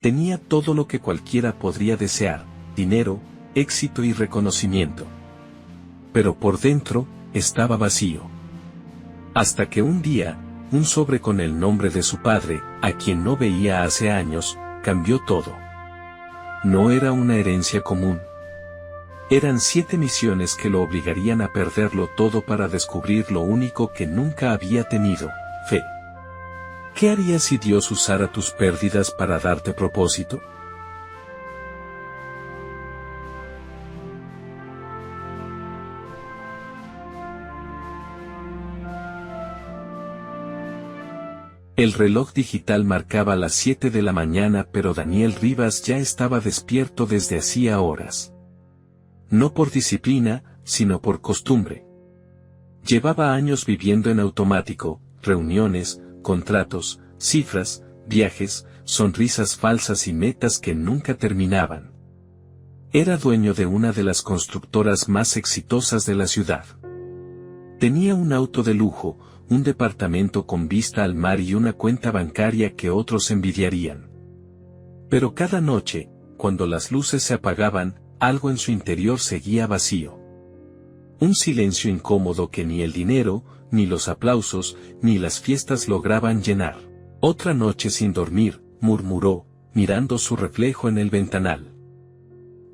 Tenía todo lo que cualquiera podría desear: dinero, éxito y reconocimiento. Pero por dentro, estaba vacío. Hasta que un día, un sobre con el nombre de su padre, a quien no veía hace años, cambió todo. No era una herencia común. Eran 7 misiones que lo obligarían a perderlo todo para descubrir lo único que nunca había tenido: fe. ¿Qué harías si Dios usara tus pérdidas para darte propósito? El reloj digital marcaba las 7 de la mañana, pero Daniel Rivas ya estaba despierto desde hacía horas. No por disciplina, sino por costumbre. Llevaba años viviendo en automático: reuniones, contratos, cifras, viajes, sonrisas falsas y metas que nunca terminaban. Era dueño de una de las constructoras más exitosas de la ciudad. Tenía un auto de lujo, un departamento con vista al mar y una cuenta bancaria que otros envidiarían. Pero cada noche, cuando las luces se apagaban, algo en su interior seguía vacío. Un silencio incómodo que ni el dinero, ni los aplausos, ni las fiestas lograban llenar. Otra noche sin dormir, murmuró, mirando su reflejo en el ventanal.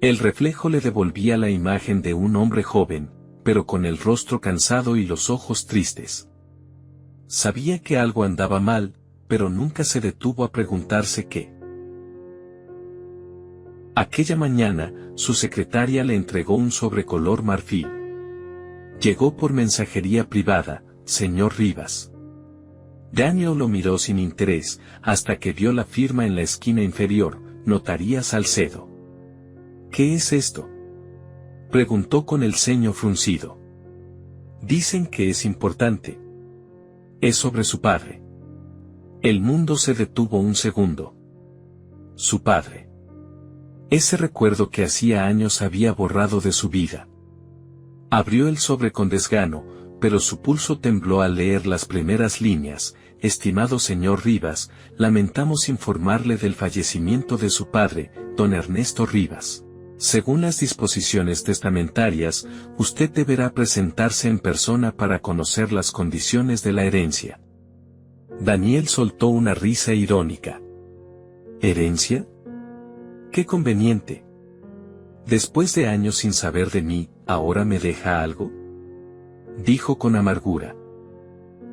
El reflejo le devolvía la imagen de un hombre joven, pero con el rostro cansado y los ojos tristes. Sabía que algo andaba mal, pero nunca se detuvo a preguntarse qué. Aquella mañana, su secretaria le entregó un sobre color marfil. Llegó por mensajería privada: señor Rivas. Daniel lo miró sin interés, hasta que vio la firma en la esquina inferior: Notaría Salcedo. ¿Qué es esto?, preguntó con el ceño fruncido. Dicen que es importante. Es sobre su padre. El mundo se detuvo un segundo. Su padre. Ese recuerdo que hacía años había borrado de su vida. Abrió el sobre con desgano, pero su pulso tembló al leer las primeras líneas: estimado señor Rivas, lamentamos informarle del fallecimiento de su padre, don Ernesto Rivas. Según las disposiciones testamentarias, usted deberá presentarse en persona para conocer las condiciones de la herencia. Daniel soltó una risa irónica. ¿Herencia? ¡Qué conveniente! Después de años sin saber de mí, ¿ahora me deja algo?, dijo con amargura.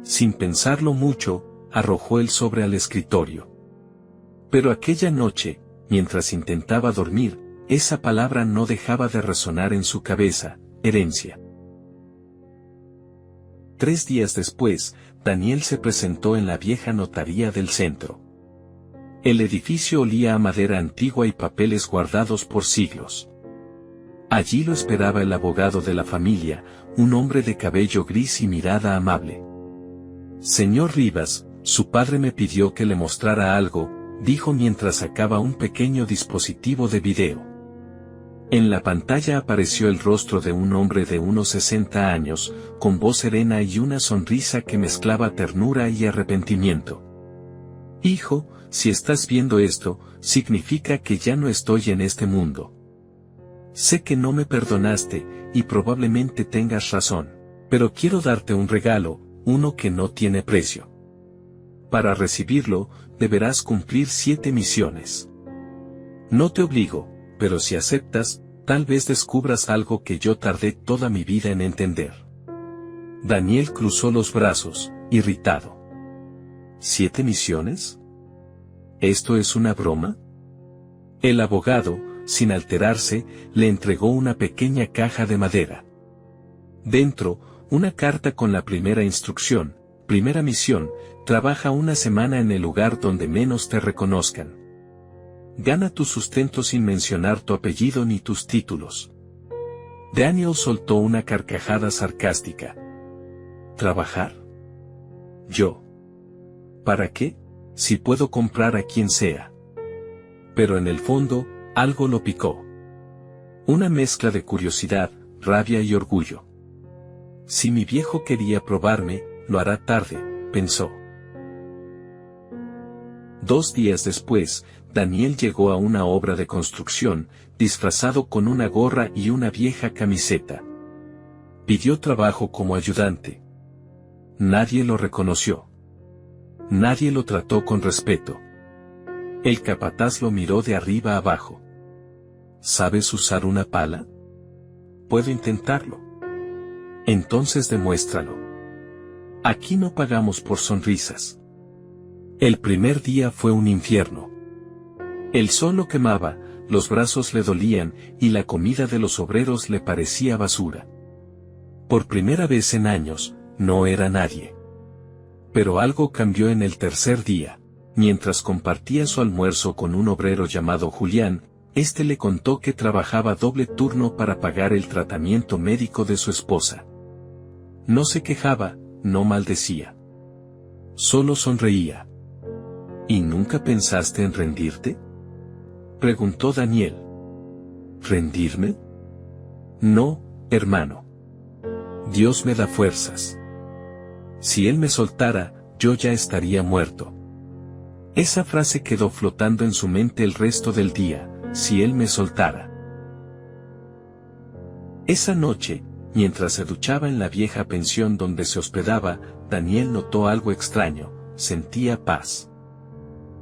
Sin pensarlo mucho, arrojó el sobre al escritorio. Pero aquella noche, mientras intentaba dormir, esa palabra no dejaba de resonar en su cabeza: herencia. 3 días después, Daniel se presentó en la vieja notaría del centro. El edificio olía a madera antigua y papeles guardados por siglos. Allí lo esperaba el abogado de la familia, un hombre de cabello gris y mirada amable. Señor Rivas, su padre me pidió que le mostrara algo, dijo mientras sacaba un pequeño dispositivo de video. En la pantalla apareció el rostro de un hombre de unos 60 años, con voz serena y una sonrisa que mezclaba ternura y arrepentimiento. Hijo, si estás viendo esto, significa que ya no estoy en este mundo. Sé que no me perdonaste, y probablemente tengas razón, pero quiero darte un regalo, uno que no tiene precio. Para recibirlo, deberás cumplir 7 misiones. No te obligo, pero si aceptas, tal vez descubras algo que yo tardé toda mi vida en entender. Daniel cruzó los brazos, irritado. ¿7 misiones? ¿Esto es una broma? El abogado, sin alterarse, le entregó una pequeña caja de madera. Dentro, una carta con la primera instrucción: primera misión, trabaja una semana en el lugar donde menos te reconozcan. Gana tu sustento sin mencionar tu apellido ni tus títulos. Daniel soltó una carcajada sarcástica. ¿Trabajar? ¿Yo? ¿Para qué? Si puedo comprar a quien sea. Pero en el fondo, algo lo picó. Una mezcla de curiosidad, rabia y orgullo. Si mi viejo quería probarme, lo hará tarde, pensó. 2 días después, Daniel llegó a una obra de construcción, disfrazado con una gorra y una vieja camiseta. Pidió trabajo como ayudante. Nadie lo reconoció. Nadie lo trató con respeto. El capataz lo miró de arriba abajo. ¿Sabes usar una pala? Puedo intentarlo. Entonces demuéstralo. Aquí no pagamos por sonrisas. El primer día fue un infierno. El sol lo quemaba, los brazos le dolían, y la comida de los obreros le parecía basura. Por primera vez en años, no era nadie. Pero algo cambió en el tercer día. Mientras compartía su almuerzo con un obrero llamado Julián, este le contó que trabajaba doble turno para pagar el tratamiento médico de su esposa. No se quejaba, no maldecía. Solo sonreía. ¿Y nunca pensaste en rendirte?, preguntó Daniel. ¿Rendirme? No, hermano. Dios me da fuerzas. Si Él me soltara, yo ya estaría muerto. Esa frase quedó flotando en su mente el resto del día, si Él me soltara. Esa noche, mientras se duchaba en la vieja pensión donde se hospedaba, Daniel notó algo extraño, sentía paz.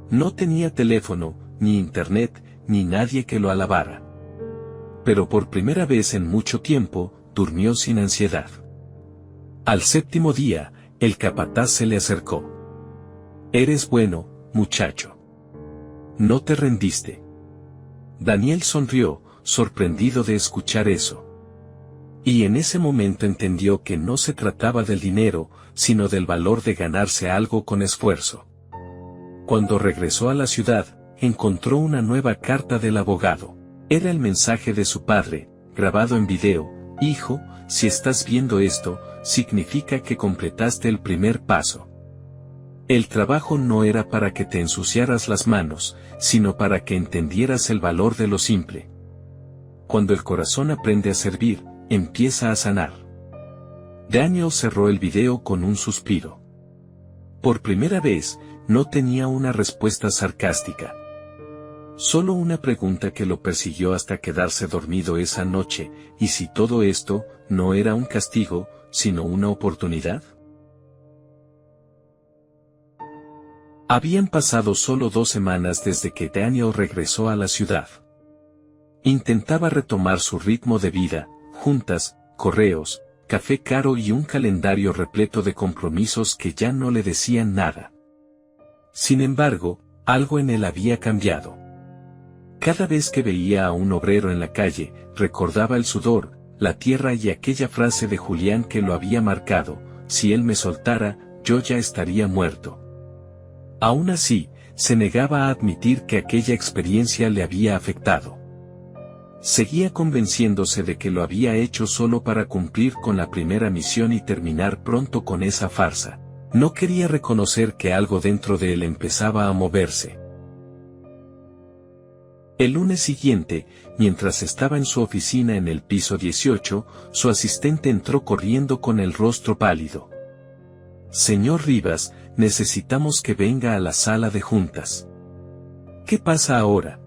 No tenía teléfono, ni internet, ni nadie que lo alabara. Pero por primera vez en mucho tiempo, durmió sin ansiedad. Al séptimo día, el capataz se le acercó. «Eres bueno, muchacho. No te rendiste». Daniel sonrió, sorprendido de escuchar eso. Y en ese momento entendió que no se trataba del dinero, sino del valor de ganarse algo con esfuerzo. Cuando regresó a la ciudad, encontró una nueva carta del abogado. Era el mensaje de su padre, grabado en video: «Hijo, si estás viendo esto, significa que completaste el primer paso. El trabajo no era para que te ensuciaras las manos, sino para que entendieras el valor de lo simple. Cuando el corazón aprende a servir, empieza a sanar». Daniel cerró el video con un suspiro. Por primera vez, no tenía una respuesta sarcástica. Solo una pregunta que lo persiguió hasta quedarse dormido esa noche: ¿y si todo esto no era un castigo, sino una oportunidad? Habían pasado solo 2 semanas desde que Daniel regresó a la ciudad. Intentaba retomar su ritmo de vida: juntas, correos, café caro y un calendario repleto de compromisos que ya no le decían nada. Sin embargo, algo en él había cambiado. Cada vez que veía a un obrero en la calle, recordaba el sudor, la tierra y aquella frase de Julián que lo había marcado: «Si él me soltara, yo ya estaría muerto». Aún así, se negaba a admitir que aquella experiencia le había afectado. Seguía convenciéndose de que lo había hecho solo para cumplir con la primera misión y terminar pronto con esa farsa. No quería reconocer que algo dentro de él empezaba a moverse. El lunes siguiente, mientras estaba en su oficina en el piso 18, su asistente entró corriendo con el rostro pálido. «Señor Rivas, necesitamos que venga a la sala de juntas». «¿Qué pasa ahora?»,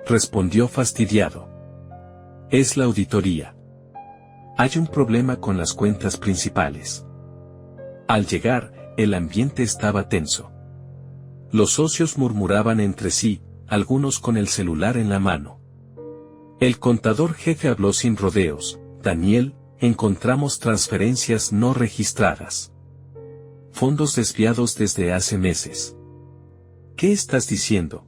respondió fastidiado. «Es la auditoría. Hay un problema con las cuentas principales». Al llegar, el ambiente estaba tenso. Los socios murmuraban entre sí, algunos con el celular en la mano. El contador jefe habló sin rodeos: «Daniel, encontramos transferencias no registradas. Fondos desviados desde hace meses». «¿Qué estás diciendo?».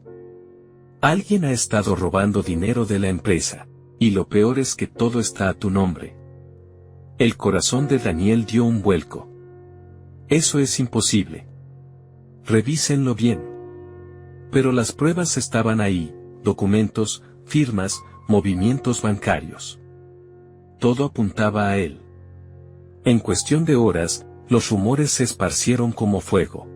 «Alguien ha estado robando dinero de la empresa, y lo peor es que todo está a tu nombre». El corazón de Daniel dio un vuelco. «Eso es imposible. Revísenlo bien». Pero las pruebas estaban ahí: documentos, firmas, movimientos bancarios. Todo apuntaba a él. En cuestión de horas, los rumores se esparcieron como fuego.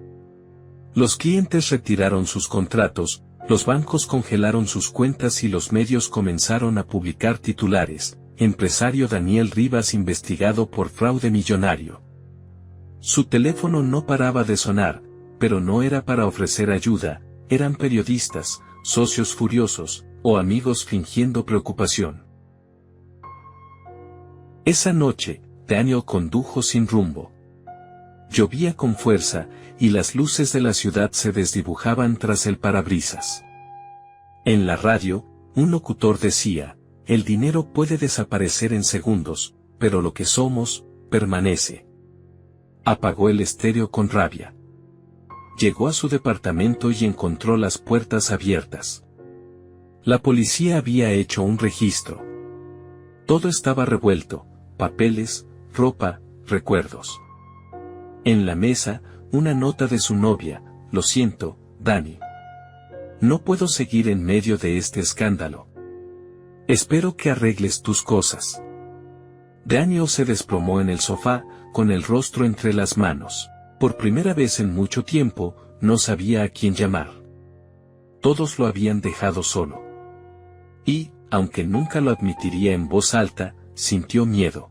Los clientes retiraron sus contratos, los bancos congelaron sus cuentas y los medios comenzaron a publicar titulares: «Empresario Daniel Rivas investigado por fraude millonario». Su teléfono no paraba de sonar, pero no era para ofrecer ayuda, eran periodistas, socios furiosos, o amigos fingiendo preocupación. Esa noche, Daniel condujo sin rumbo. Llovía con fuerza, y las luces de la ciudad se desdibujaban tras el parabrisas. En la radio, un locutor decía, el dinero puede desaparecer en segundos, pero lo que somos, permanece. Apagó el estéreo con rabia. Llegó a su departamento y encontró las puertas abiertas. La policía había hecho un registro. Todo estaba revuelto, papeles, ropa, recuerdos. En la mesa, una nota de su novia, lo siento, Dani. No puedo seguir en medio de este escándalo. Espero que arregles tus cosas. Daniel se desplomó en el sofá, con el rostro entre las manos. Por primera vez en mucho tiempo, no sabía a quién llamar. Todos lo habían dejado solo. Y, aunque nunca lo admitiría en voz alta, sintió miedo.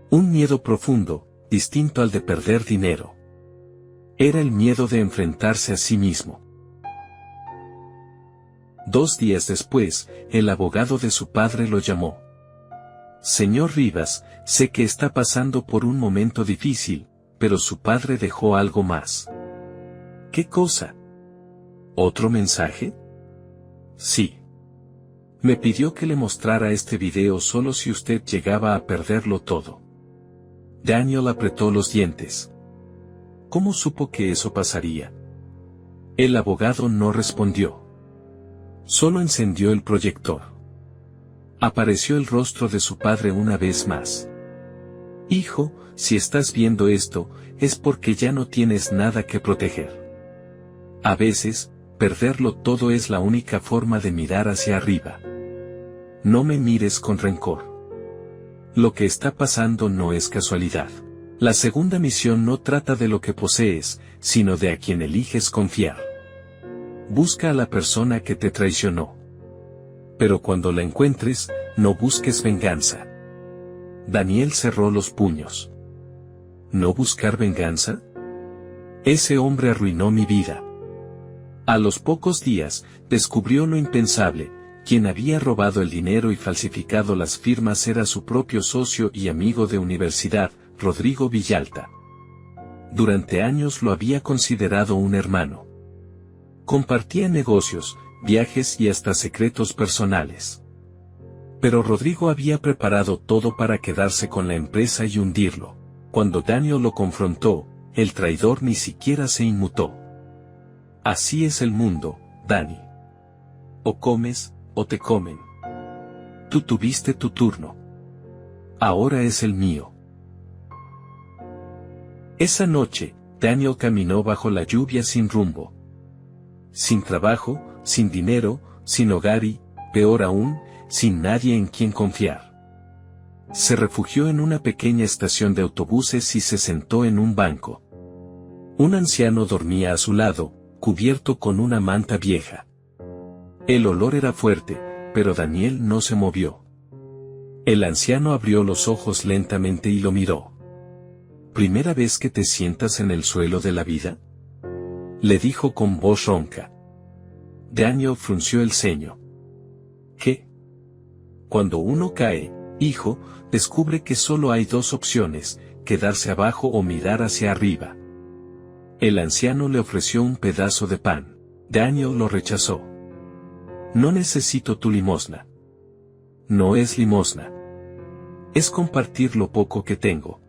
Un miedo profundo, distinto al de perder dinero. Era el miedo de enfrentarse a sí mismo. 2 días después, el abogado de su padre lo llamó. Señor Rivas, sé que está pasando por un momento difícil, pero su padre dejó algo más. ¿Qué cosa? ¿Otro mensaje? Sí. Me pidió que le mostrara este video solo si usted llegaba a perderlo todo. Daniel apretó los dientes. ¿Cómo supo que eso pasaría? El abogado no respondió. Solo encendió el proyector. Apareció el rostro de su padre una vez más. Hijo, si estás viendo esto, es porque ya no tienes nada que proteger. A veces, perderlo todo es la única forma de mirar hacia arriba. No me mires con rencor. Lo que está pasando no es casualidad. La segunda misión no trata de lo que posees, sino de a quien eliges confiar. Busca a la persona que te traicionó. Pero cuando la encuentres, no busques venganza. Daniel cerró los puños. ¿No buscar venganza? Ese hombre arruinó mi vida. A los pocos días, descubrió lo impensable. Quien había robado el dinero y falsificado las firmas era su propio socio y amigo de universidad, Rodrigo Villalta. Durante años lo había considerado un hermano. Compartía negocios, viajes y hasta secretos personales. Pero Rodrigo había preparado todo para quedarse con la empresa y hundirlo. Cuando Daniel lo confrontó, el traidor ni siquiera se inmutó. Así es el mundo, Dani. O comes, o te comen. Tú tuviste tu turno. Ahora es el mío. Esa noche, Daniel caminó bajo la lluvia sin rumbo. Sin trabajo, sin dinero, sin hogar y, peor aún, sin nadie en quien confiar. Se refugió en una pequeña estación de autobuses y se sentó en un banco. Un anciano dormía a su lado, cubierto con una manta vieja. El olor era fuerte, pero Daniel no se movió. El anciano abrió los ojos lentamente y lo miró. ¿Primera vez que te sientas en el suelo de la vida?, le dijo con voz ronca. Daniel frunció el ceño. ¿Qué? Cuando uno cae, hijo, descubre que solo hay 2 opciones, quedarse abajo o mirar hacia arriba. El anciano le ofreció un pedazo de pan. Daniel lo rechazó. No necesito tu limosna. No es limosna. Es compartir lo poco que tengo.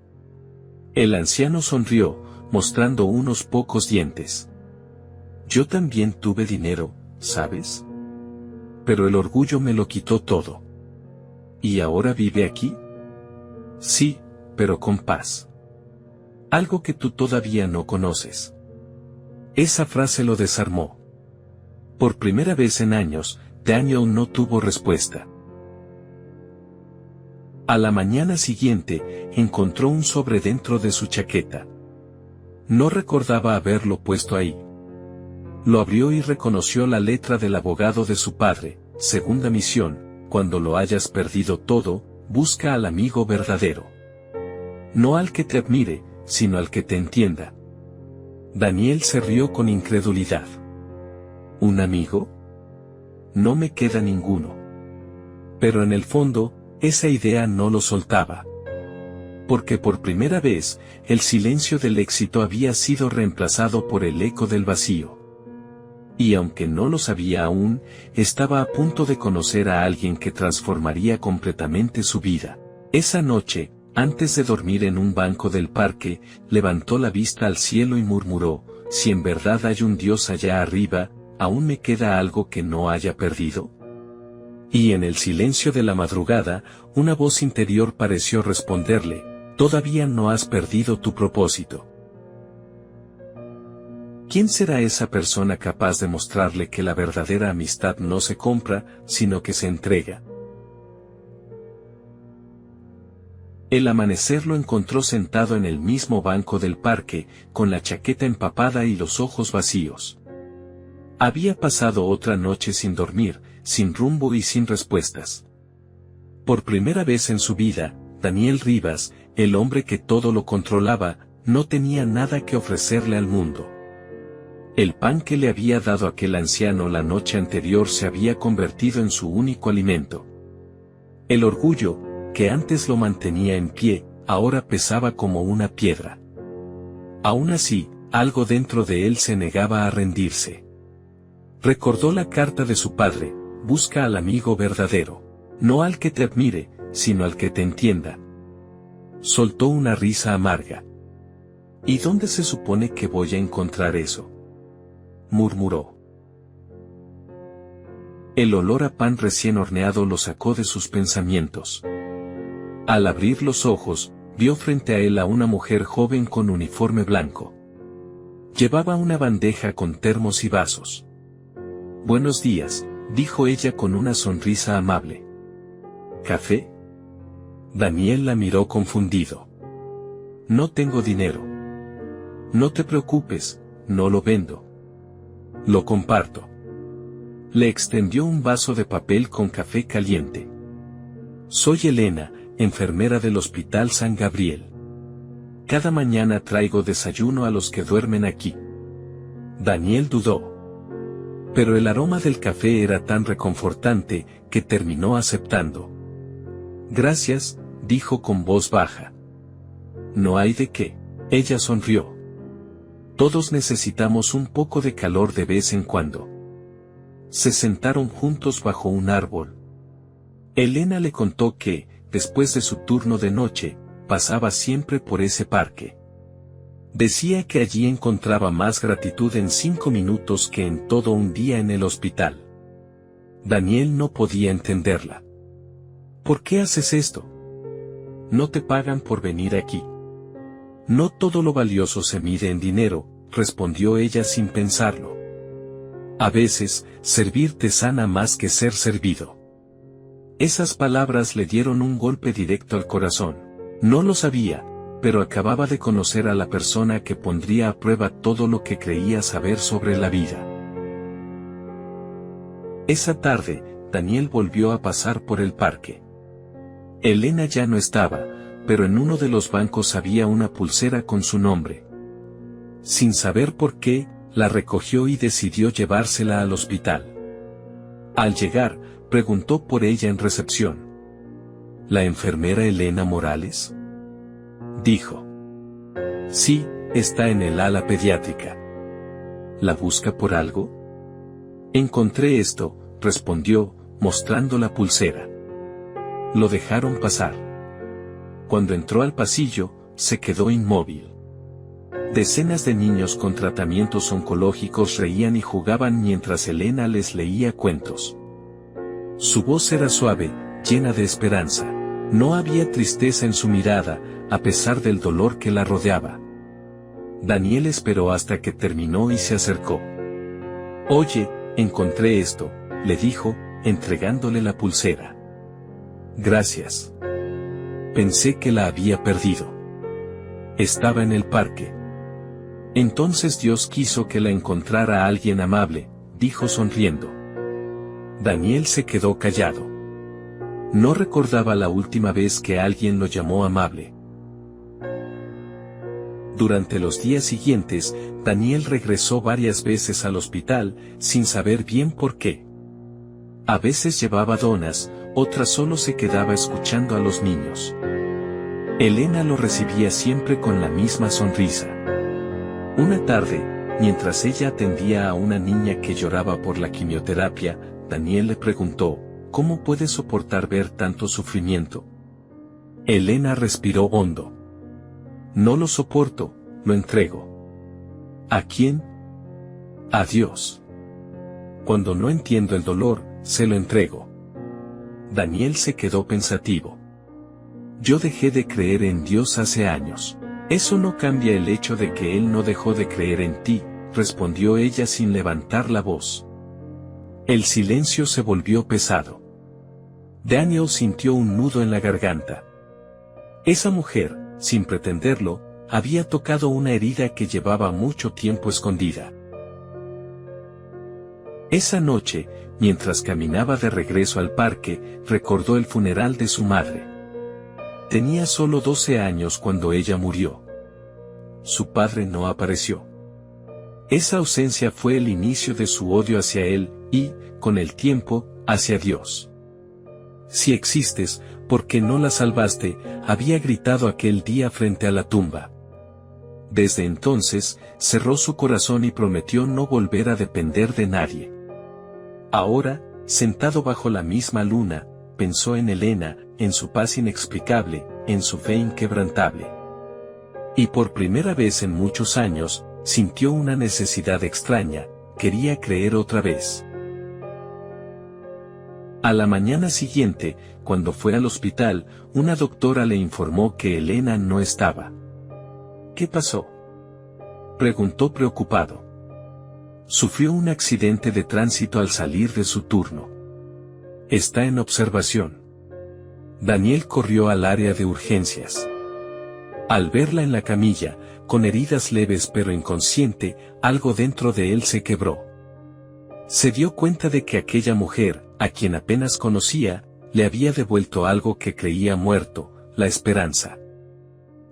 El anciano sonrió, mostrando unos pocos dientes. Yo también tuve dinero, ¿sabes? Pero el orgullo me lo quitó todo. ¿Y ahora vive aquí? Sí, pero con paz. Algo que tú todavía no conoces. Esa frase lo desarmó. Por primera vez en años, Daniel no tuvo respuesta. A la mañana siguiente, encontró un sobre dentro de su chaqueta. No recordaba haberlo puesto ahí. Lo abrió y reconoció la letra del abogado de su padre. Segunda misión: cuando lo hayas perdido todo, busca al amigo verdadero. No al que te admire, sino al que te entienda. Daniel se rió con incredulidad. ¿Un amigo? No me queda ninguno. Pero en el fondo, esa idea no lo soltaba. Porque por primera vez, el silencio del éxito había sido reemplazado por el eco del vacío. Y aunque no lo sabía aún, estaba a punto de conocer a alguien que transformaría completamente su vida. Esa noche, antes de dormir en un banco del parque, levantó la vista al cielo y murmuró: si en verdad hay un Dios allá arriba, ¿aún me queda algo que no haya perdido? Y en el silencio de la madrugada, una voz interior pareció responderle: todavía no has perdido tu propósito. ¿Quién será esa persona capaz de mostrarle que la verdadera amistad no se compra, sino que se entrega? El amanecer lo encontró sentado en el mismo banco del parque, con la chaqueta empapada y los ojos vacíos. Había pasado otra noche sin dormir, sin rumbo y sin respuestas. Por primera vez en su vida, Daniel Rivas, el hombre que todo lo controlaba, no tenía nada que ofrecerle al mundo. El pan que le había dado aquel anciano la noche anterior se había convertido en su único alimento. El orgullo, que antes lo mantenía en pie, ahora pesaba como una piedra. Aún así, algo dentro de él se negaba a rendirse. Recordó la carta de su padre: busca al amigo verdadero. No al que te admire, sino al que te entienda. Soltó una risa amarga. ¿Y dónde se supone que voy a encontrar eso?, murmuró. El olor a pan recién horneado lo sacó de sus pensamientos. Al abrir los ojos, vio frente a él a una mujer joven con uniforme blanco. Llevaba una bandeja con termos y vasos. Buenos días, dijo ella con una sonrisa amable. ¿Café? Daniel la miró confundido. No tengo dinero. No te preocupes, no lo vendo. Lo comparto. Le extendió un vaso de papel con café caliente. Soy Elena, enfermera del Hospital San Gabriel. Cada mañana traigo desayuno a los que duermen aquí. Daniel dudó. Pero el aroma del café era tan reconfortante, que terminó aceptando. Gracias, dijo con voz baja. No hay de qué. Ella sonrió. Todos necesitamos un poco de calor de vez en cuando. Se sentaron juntos bajo un árbol. Elena le contó que, después de su turno de noche, pasaba siempre por ese parque. Decía que allí encontraba más gratitud en 5 minutos que en todo un día en el hospital. Daniel no podía entenderla. ¿Por qué haces esto? No te pagan por venir aquí. No todo lo valioso se mide en dinero, respondió ella sin pensarlo. A veces, servir te sana más que ser servido. Esas palabras le dieron un golpe directo al corazón. No lo sabía, pero acababa de conocer a la persona que pondría a prueba todo lo que creía saber sobre la vida. Esa tarde, Daniel volvió a pasar por el parque. Elena ya no estaba, pero en uno de los bancos había una pulsera con su nombre. Sin saber por qué, la recogió y decidió llevársela al hospital. Al llegar, preguntó por ella en recepción. ¿La enfermera Elena Morales?, dijo. Sí, está en el ala pediátrica. ¿La busca por algo? Encontré esto, respondió, mostrando la pulsera. Lo dejaron pasar. Cuando entró al pasillo, se quedó inmóvil. Decenas de niños con tratamientos oncológicos reían y jugaban mientras Elena les leía cuentos. Su voz era suave, llena de esperanza. No había tristeza en su mirada, a pesar del dolor que la rodeaba. Daniel esperó hasta que terminó y se acercó. Oye, encontré esto, le dijo, entregándole la pulsera. Gracias. Pensé que la había perdido. Estaba en el parque. Entonces Dios quiso que la encontrara alguien amable, dijo sonriendo. Daniel se quedó callado. No recordaba la última vez que alguien lo llamó amable. Durante los días siguientes, Daniel regresó varias veces al hospital, sin saber bien por qué. A veces llevaba donas, otras solo se quedaba escuchando a los niños. Elena lo recibía siempre con la misma sonrisa. Una tarde, mientras ella atendía a una niña que lloraba por la quimioterapia, Daniel le preguntó, ¿cómo puede soportar ver tanto sufrimiento? Elena respiró hondo. No lo soporto, lo entrego. ¿A quién? A Dios. Cuando no entiendo el dolor, se lo entrego. Daniel se quedó pensativo. Yo dejé de creer en Dios hace años. Eso no cambia el hecho de que Él no dejó de creer en ti, respondió ella sin levantar la voz. El silencio se volvió pesado. Daniel sintió un nudo en la garganta. Esa mujer, sin pretenderlo, había tocado una herida que llevaba mucho tiempo escondida. Esa noche, mientras caminaba de regreso al parque, recordó el funeral de su madre. Tenía solo 12 años cuando ella murió. Su padre no apareció. Esa ausencia fue el inicio de su odio hacia él, y, con el tiempo, hacia Dios. Si existes, ¿por qué no la salvaste?, había gritado aquel día frente a la tumba. Desde entonces, cerró su corazón y prometió no volver a depender de nadie. Ahora, sentado bajo la misma luna, pensó en Elena, en su paz inexplicable, en su fe inquebrantable. Y por primera vez en muchos años, sintió una necesidad extraña, quería creer otra vez. A la mañana siguiente, cuando fue al hospital, una doctora le informó que Elena no estaba. ¿Qué pasó?, preguntó preocupado. Sufrió un accidente de tránsito al salir de su turno. Está en observación. Daniel corrió al área de urgencias. Al verla en la camilla, con heridas leves pero inconsciente, algo dentro de él se quebró. Se dio cuenta de que aquella mujer, a quien apenas conocía, le había devuelto algo que creía muerto, la esperanza.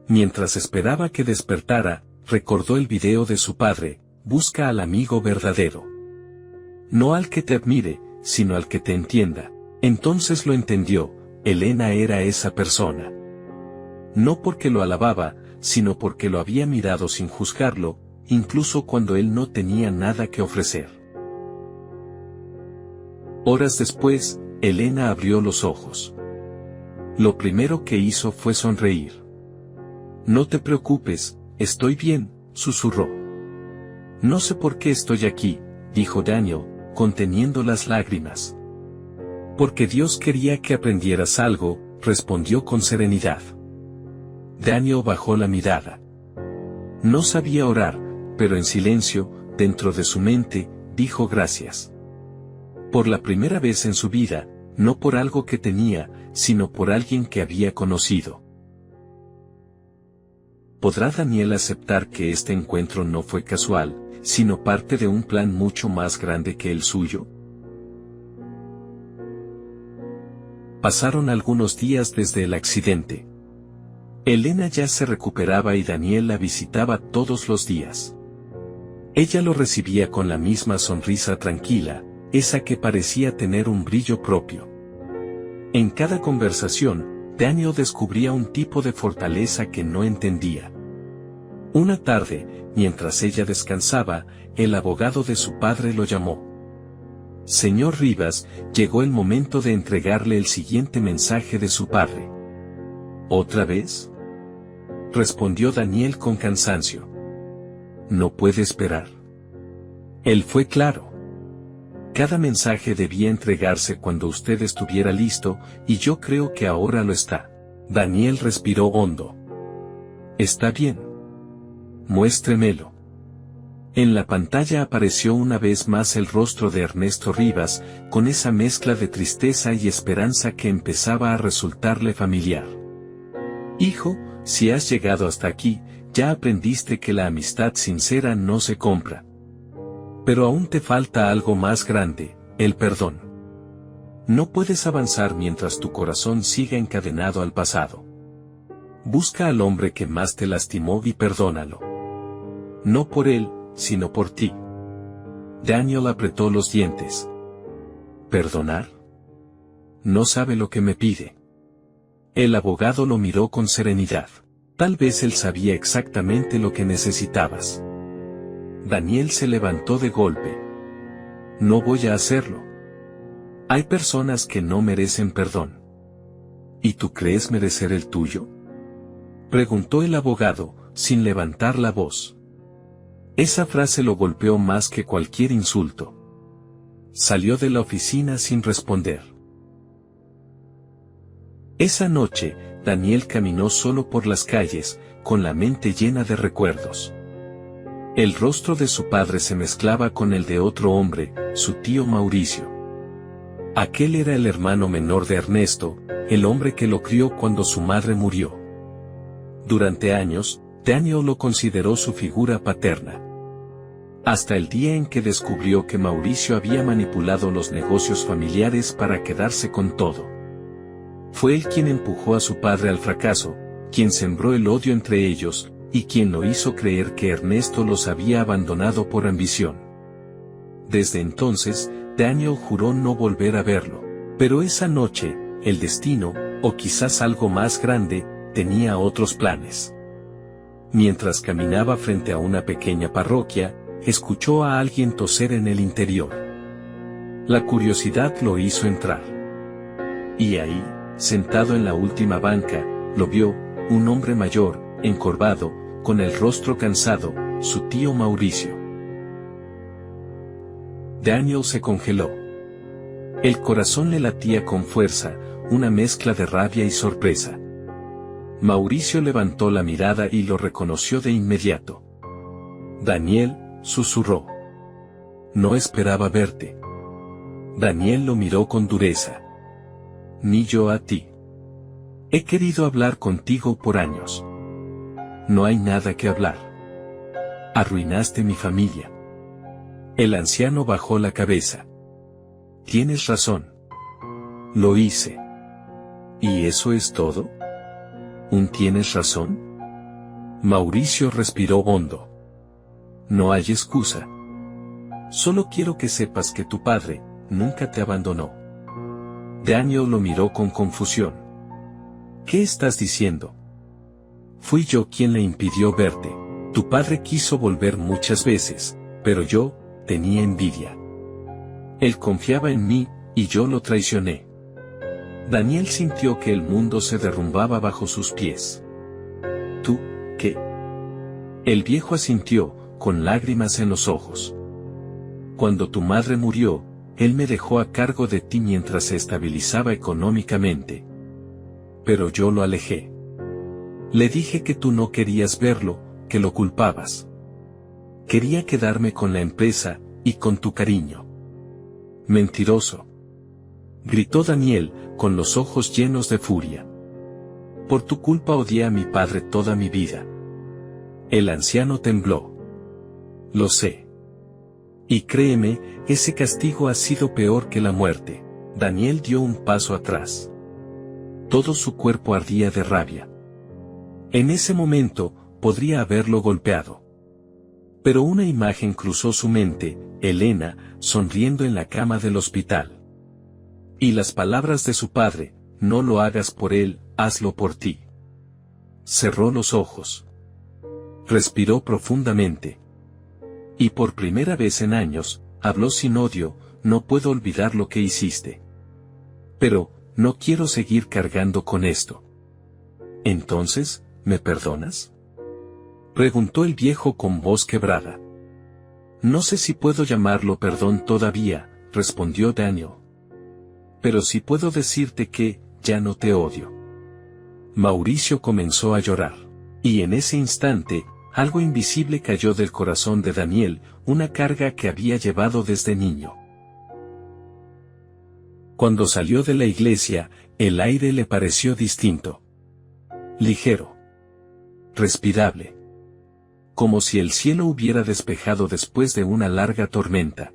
Mientras esperaba que despertara, recordó el video de su padre, busca al amigo verdadero. No al que te admire, sino al que te entienda. Entonces lo entendió, Elena era esa persona. No porque lo alababa, sino porque lo había mirado sin juzgarlo, incluso cuando él no tenía nada que ofrecer. Horas después, Elena abrió los ojos. Lo primero que hizo fue sonreír. No te preocupes, estoy bien, susurró. No sé por qué estoy aquí, dijo Daniel, conteniendo las lágrimas. Porque Dios quería que aprendieras algo, respondió con serenidad. Daniel bajó la mirada. No sabía orar, pero en silencio, dentro de su mente, dijo gracias. Por la primera vez en su vida, no por algo que tenía, sino por alguien que había conocido. ¿Podrá Daniel aceptar que este encuentro no fue casual, sino parte de un plan mucho más grande que el suyo? Pasaron algunos días desde el accidente. Elena ya se recuperaba y Daniel la visitaba todos los días. Ella lo recibía con la misma sonrisa tranquila, esa que parecía tener un brillo propio. En cada conversación, Daniel descubría un tipo de fortaleza que no entendía. Una tarde, mientras ella descansaba, el abogado de su padre lo llamó. Señor Rivas, llegó el momento de entregarle el siguiente mensaje de su padre. ¿Otra vez?, respondió Daniel con cansancio. No puede esperar. Él fue claro. Cada mensaje debía entregarse cuando usted estuviera listo, y yo creo que ahora lo está. Daniel respiró hondo. Está bien. Muéstremelo. En la pantalla apareció una vez más el rostro de Ernesto Rivas, con esa mezcla de tristeza y esperanza que empezaba a resultarle familiar. Hijo, si has llegado hasta aquí, ya aprendiste que la amistad sincera no se compra. Pero aún te falta algo más grande, el perdón. No puedes avanzar mientras tu corazón siga encadenado al pasado. Busca al hombre que más te lastimó y perdónalo. No por él, sino por ti. Daniel apretó los dientes. ¿Perdonar? No sabe lo que me pide. El abogado lo miró con serenidad. Tal vez él sabía exactamente lo que necesitabas. Daniel se levantó de golpe. No voy a hacerlo. Hay personas que no merecen perdón. ¿Y tú crees merecer el tuyo? Preguntó el abogado, sin levantar la voz. Esa frase lo golpeó más que cualquier insulto. Salió de la oficina sin responder. Esa noche, Daniel caminó solo por las calles, con la mente llena de recuerdos. El rostro de su padre se mezclaba con el de otro hombre, su tío Mauricio. Aquel era el hermano menor de Ernesto, el hombre que lo crió cuando su madre murió. Durante años, Daniel lo consideró su figura paterna. Hasta el día en que descubrió que Mauricio había manipulado los negocios familiares para quedarse con todo. Fue él quien empujó a su padre al fracaso, quien sembró el odio entre ellos, y quien lo hizo creer que Ernesto los había abandonado por ambición. Desde entonces, Daniel juró no volver a verlo. Pero esa noche, el destino, o quizás algo más grande, tenía otros planes. Mientras caminaba frente a una pequeña parroquia, escuchó a alguien toser en el interior. La curiosidad lo hizo entrar. Y ahí, sentado en la última banca, lo vio, un hombre mayor, encorvado, con el rostro cansado, su tío Mauricio. Daniel se congeló. El corazón le latía con fuerza, una mezcla de rabia y sorpresa. Mauricio levantó la mirada y lo reconoció de inmediato. Daniel, susurró. No esperaba verte. Daniel lo miró con dureza. Ni yo a ti. He querido hablar contigo por años. No hay nada que hablar. Arruinaste mi familia. El anciano bajó la cabeza. Tienes razón. Lo hice. ¿Y eso es todo? ¿Tienes razón? Mauricio respiró hondo. No hay excusa. Solo quiero que sepas que tu padre nunca te abandonó. Daniel lo miró con confusión. ¿Qué estás diciendo? Fui yo quien le impidió verte. Tu padre quiso volver muchas veces, pero yo tenía envidia. Él confiaba en mí, y yo lo traicioné. Daniel sintió que el mundo se derrumbaba bajo sus pies. ¿Tú, qué? El viejo asintió, con lágrimas en los ojos. Cuando tu madre murió, él me dejó a cargo de ti mientras se estabilizaba económicamente. Pero yo lo alejé. Le dije que tú no querías verlo, que lo culpabas. Quería quedarme con la empresa, y con tu cariño. Mentiroso. Gritó Daniel, con los ojos llenos de furia. Por tu culpa odié a mi padre toda mi vida. El anciano tembló. Lo sé. Y créeme, ese castigo ha sido peor que la muerte. Daniel dio un paso atrás. Todo su cuerpo ardía de rabia. En ese momento, podría haberlo golpeado. Pero una imagen cruzó su mente, Elena, sonriendo en la cama del hospital. Y las palabras de su padre, no lo hagas por él, hazlo por ti. Cerró los ojos. Respiró profundamente. Y por primera vez en años, habló sin odio, no puedo olvidar lo que hiciste. Pero, no quiero seguir cargando con esto. Entonces, ¿me perdonas? Preguntó el viejo con voz quebrada. No sé si puedo llamarlo perdón todavía, respondió Daniel. Pero sí puedo decirte que, ya no te odio. Mauricio comenzó a llorar. Y en ese instante, algo invisible cayó del corazón de Daniel, una carga que había llevado desde niño. Cuando salió de la iglesia, el aire le pareció distinto. Ligero. Respirable. Como si el cielo hubiera despejado después de una larga tormenta.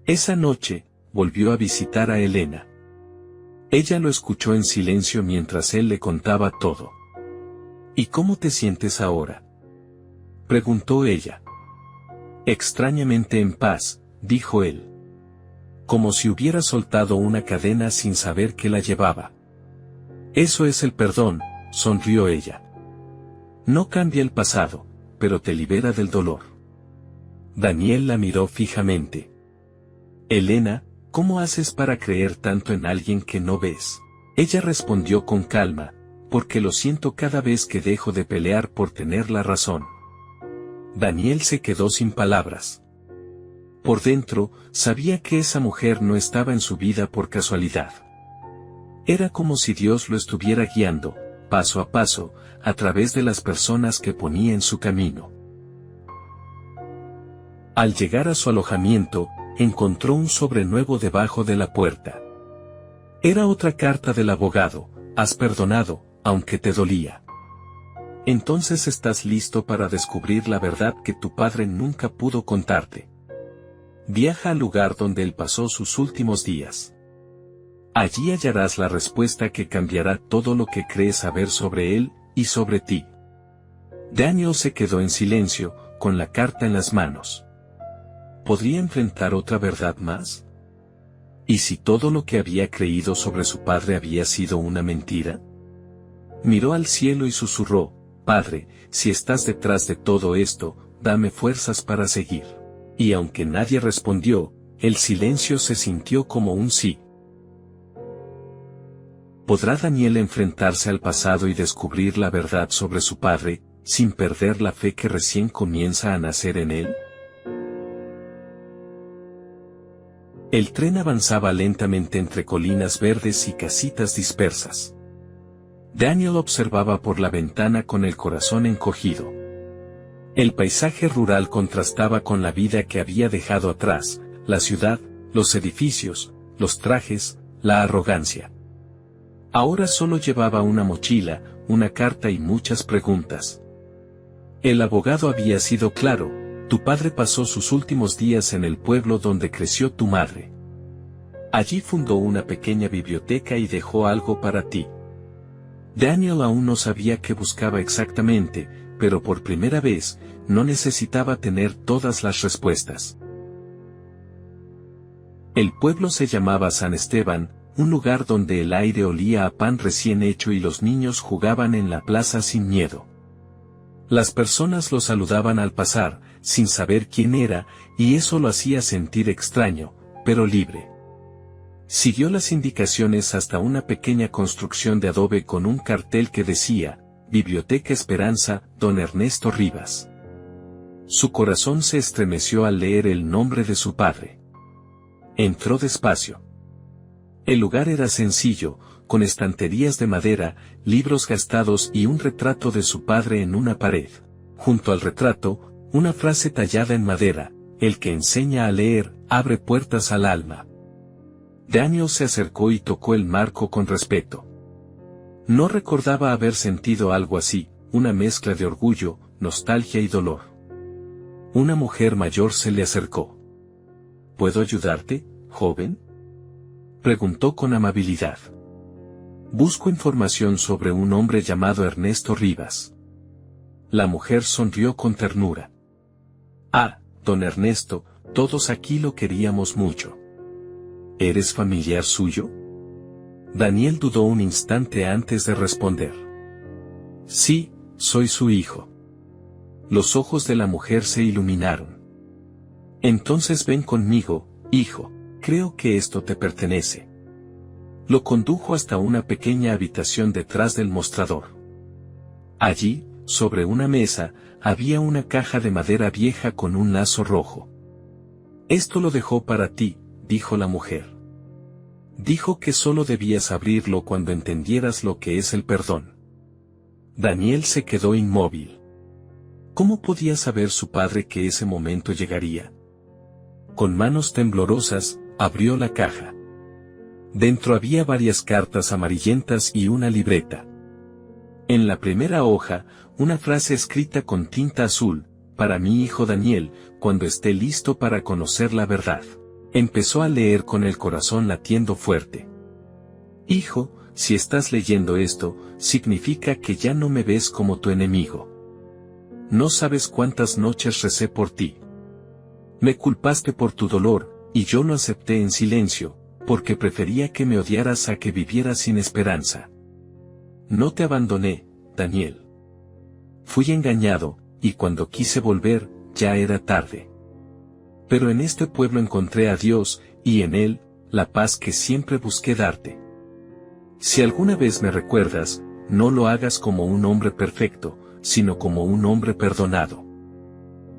Esa noche, volvió a visitar a Elena. Ella lo escuchó en silencio mientras él le contaba todo. ¿Y cómo te sientes ahora?, preguntó ella. Extrañamente en paz, dijo él. Como si hubiera soltado una cadena sin saber que la llevaba. Eso es el perdón, sonrió ella. No cambia el pasado, pero te libera del dolor. Daniel la miró fijamente. Elena, ¿cómo haces para creer tanto en alguien que no ves? Ella respondió con calma, porque lo siento cada vez que dejo de pelear por tener la razón. Daniel se quedó sin palabras. Por dentro, sabía que esa mujer no estaba en su vida por casualidad. Era como si Dios lo estuviera guiando, paso a paso, a través de las personas que ponía en su camino. Al llegar a su alojamiento, encontró un sobre nuevo debajo de la puerta. Era otra carta del abogado: has perdonado, aunque te dolía. Entonces estás listo para descubrir la verdad que tu padre nunca pudo contarte. Viaja al lugar donde él pasó sus últimos días. Allí hallarás la respuesta que cambiará todo lo que crees saber sobre él y sobre ti. Daniel se quedó en silencio, con la carta en las manos. ¿Podría enfrentar otra verdad más? ¿Y si todo lo que había creído sobre su padre había sido una mentira? Miró al cielo y susurró: Padre, si estás detrás de todo esto, dame fuerzas para seguir. Y aunque nadie respondió, el silencio se sintió como un sí. ¿Podrá Daniel enfrentarse al pasado y descubrir la verdad sobre su padre, sin perder la fe que recién comienza a nacer en él? El tren avanzaba lentamente entre colinas verdes y casitas dispersas. Daniel observaba por la ventana con el corazón encogido. El paisaje rural contrastaba con la vida que había dejado atrás, la ciudad, los edificios, los trajes, la arrogancia. Ahora solo llevaba una mochila, una carta y muchas preguntas. El abogado había sido claro: tu padre pasó sus últimos días en el pueblo donde creció tu madre. Allí fundó una pequeña biblioteca y dejó algo para ti. Daniel aún no sabía qué buscaba exactamente, pero por primera vez, no necesitaba tener todas las respuestas. El pueblo se llamaba San Esteban, un lugar donde el aire olía a pan recién hecho y los niños jugaban en la plaza sin miedo. Las personas lo saludaban al pasar, sin saber quién era, y eso lo hacía sentir extraño, pero libre. Siguió las indicaciones hasta una pequeña construcción de adobe con un cartel que decía: Biblioteca Esperanza, Don Ernesto Rivas. Su corazón se estremeció al leer el nombre de su padre. Entró despacio. El lugar era sencillo, con estanterías de madera, libros gastados y un retrato de su padre en una pared. Junto al retrato, una frase tallada en madera: el que enseña a leer, abre puertas al alma. Daniel se acercó y tocó el marco con respeto. No recordaba haber sentido algo así, una mezcla de orgullo, nostalgia y dolor. Una mujer mayor se le acercó. ¿Puedo ayudarte, joven?, preguntó con amabilidad. Busco información sobre un hombre llamado Ernesto Rivas. La mujer sonrió con ternura. Ah, don Ernesto, todos aquí lo queríamos mucho. ¿Eres familiar suyo? Daniel dudó un instante antes de responder. Sí, soy su hijo. Los ojos de la mujer se iluminaron. Entonces ven conmigo, hijo, creo que esto te pertenece. Lo condujo hasta una pequeña habitación detrás del mostrador. Allí, sobre una mesa, había una caja de madera vieja con un lazo rojo. Esto lo dejó para ti, dijo la mujer. Dijo que solo debías abrirlo cuando entendieras lo que es el perdón. Daniel se quedó inmóvil. ¿Cómo podía saber su padre que ese momento llegaría? Con manos temblorosas, abrió la caja. Dentro había varias cartas amarillentas y una libreta. En la primera hoja, una frase escrita con tinta azul: para mi hijo Daniel, cuando esté listo para conocer la verdad. Empezó a leer con el corazón latiendo fuerte. Hijo, si estás leyendo esto, significa que ya no me ves como tu enemigo. No sabes cuántas noches recé por ti. Me culpaste por tu dolor, y yo lo acepté en silencio, porque prefería que me odiaras a que vivieras sin esperanza. No te abandoné, Daniel. Fui engañado, y cuando quise volver, ya era tarde. Pero en este pueblo encontré a Dios, y en Él, la paz que siempre busqué darte. Si alguna vez me recuerdas, no lo hagas como un hombre perfecto, sino como un hombre perdonado.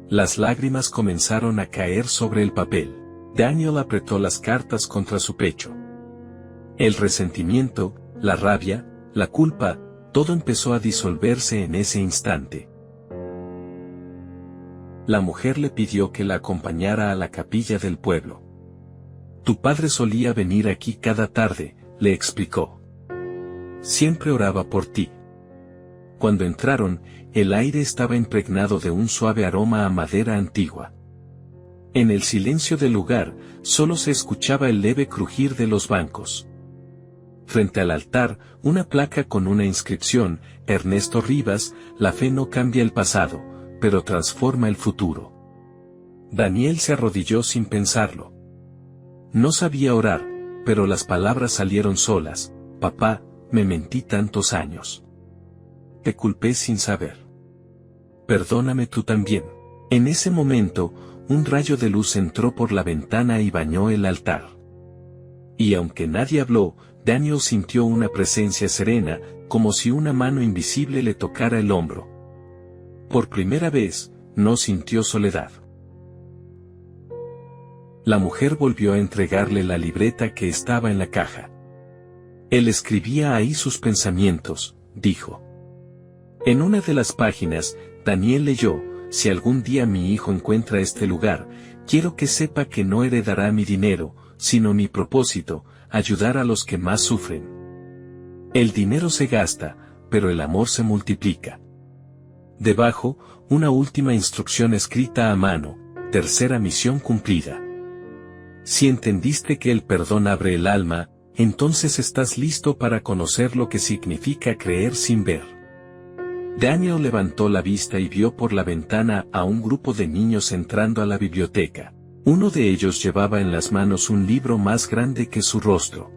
Las lágrimas comenzaron a caer sobre el papel. Daniel apretó las cartas contra su pecho. El resentimiento, la rabia, la culpa, todo empezó a disolverse en ese instante. La mujer le pidió que la acompañara a la capilla del pueblo. Tu padre solía venir aquí cada tarde, le explicó. Siempre oraba por ti. Cuando entraron, el aire estaba impregnado de un suave aroma a madera antigua. En el silencio del lugar, solo se escuchaba el leve crujir de los bancos. Frente al altar, una placa con una inscripción, Ernesto Rivas, la fe no cambia el pasado, pero transforma el futuro. Daniel se arrodilló sin pensarlo. No sabía orar, pero las palabras salieron solas. Papá, me mentí tantos años. Te culpé sin saber. Perdóname tú también. En ese momento, un rayo de luz entró por la ventana y bañó el altar. Y aunque nadie habló, Daniel sintió una presencia serena, como si una mano invisible le tocara el hombro. Por primera vez, no sintió soledad. La mujer volvió a entregarle la libreta que estaba en la caja. Él escribía ahí sus pensamientos, dijo. En una de las páginas, Daniel leyó, si algún día mi hijo encuentra este lugar, quiero que sepa que no heredará mi dinero, sino mi propósito, ayudar a los que más sufren. El dinero se gasta, pero el amor se multiplica. Debajo, una última instrucción escrita a mano, tercera misión cumplida. Si entendiste que el perdón abre el alma, entonces estás listo para conocer lo que significa creer sin ver. Daniel levantó la vista y vio por la ventana a un grupo de niños entrando a la biblioteca. Uno de ellos llevaba en las manos un libro más grande que su rostro.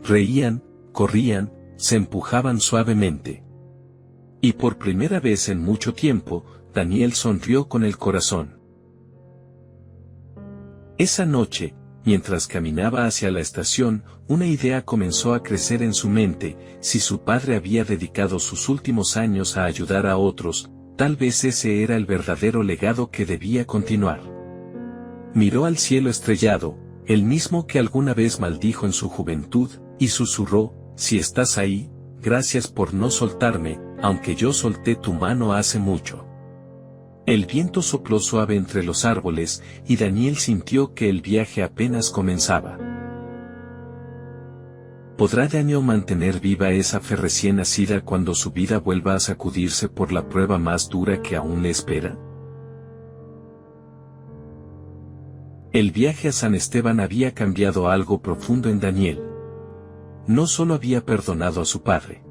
Reían, corrían, se empujaban suavemente. Y por primera vez en mucho tiempo, Daniel sonrió con el corazón. Esa noche, mientras caminaba hacia la estación, una idea comenzó a crecer en su mente: si su padre había dedicado sus últimos años a ayudar a otros, tal vez ese era el verdadero legado que debía continuar. Miró al cielo estrellado, el mismo que alguna vez maldijo en su juventud, y susurró: si estás ahí, gracias por no soltarme, aunque yo solté tu mano hace mucho. El viento sopló suave entre los árboles, y Daniel sintió que el viaje apenas comenzaba. ¿Podrá Daniel mantener viva esa fe recién nacida cuando su vida vuelva a sacudirse por la prueba más dura que aún le espera? El viaje a San Esteban había cambiado algo profundo en Daniel. No solo había perdonado a su padre.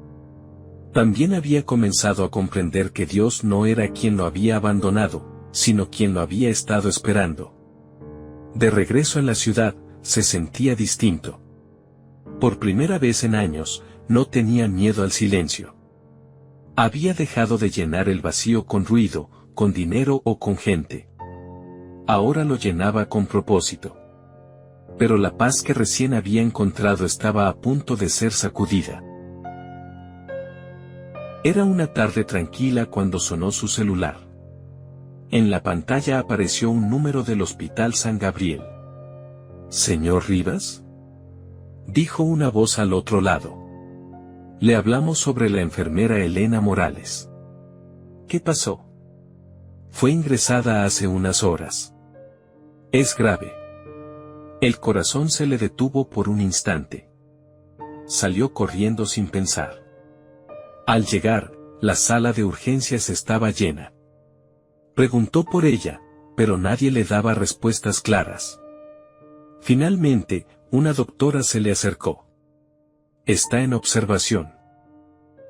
También había comenzado a comprender que Dios no era quien lo había abandonado, sino quien lo había estado esperando. De regreso en la ciudad, se sentía distinto. Por primera vez en años, no tenía miedo al silencio. Había dejado de llenar el vacío con ruido, con dinero o con gente. Ahora lo llenaba con propósito. Pero la paz que recién había encontrado estaba a punto de ser sacudida. Era una tarde tranquila cuando sonó su celular. En la pantalla apareció un número del Hospital San Gabriel. ¿Señor Rivas?, dijo una voz al otro lado. Le hablamos sobre la enfermera Elena Morales. ¿Qué pasó? Fue ingresada hace unas horas. Es grave. El corazón se le detuvo por un instante. Salió corriendo sin pensar. Al llegar, la sala de urgencias estaba llena. Preguntó por ella, pero nadie le daba respuestas claras. Finalmente, una doctora se le acercó. Está en observación.